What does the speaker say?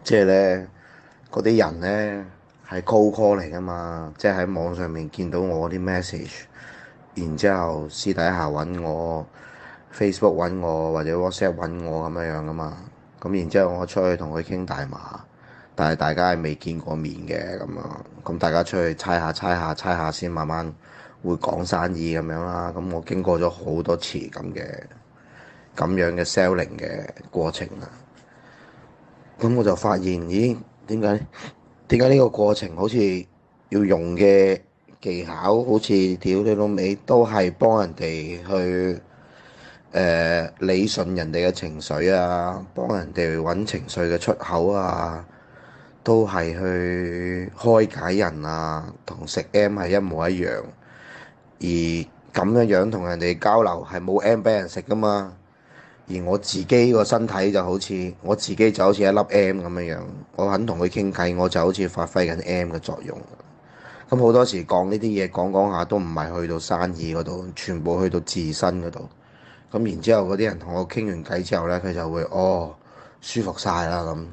即係咧，嗰啲人咧係 cold call 嚟噶嘛，即係喺網上面見到我啲 message，然之後私底下揾我，Facebook 揾我或者 WhatsApp 揾我咁樣樣噶嘛。咁然之後我出去同佢傾大麻，但係大家係未見過面嘅咁樣，咁大家出去猜下猜下猜下先，慢慢會講生意咁樣啦。咁我經過咗好多次咁樣嘅 selling 嘅過程啦。咁我就發現，咦，點解呢個過程好似要用嘅技巧，好似屌你老味，都係幫人哋去理順人哋嘅情緒啊，幫人哋揾情緒嘅出口啊，都係去開解人啊，同食 M 係一模一樣。而咁樣樣同人哋交流係冇 M 俾人食噶嘛。而我自己個身體就好似我自己就好似一粒 M 咁樣樣，我肯同佢傾偈，我就好似發揮緊 M 嘅作用。咁好多時講呢啲嘢講講下都唔係去到生意嗰度，全部去到自身嗰度。咁然之後嗰啲人同我傾完偈之後呢，佢就會舒服晒啦咁。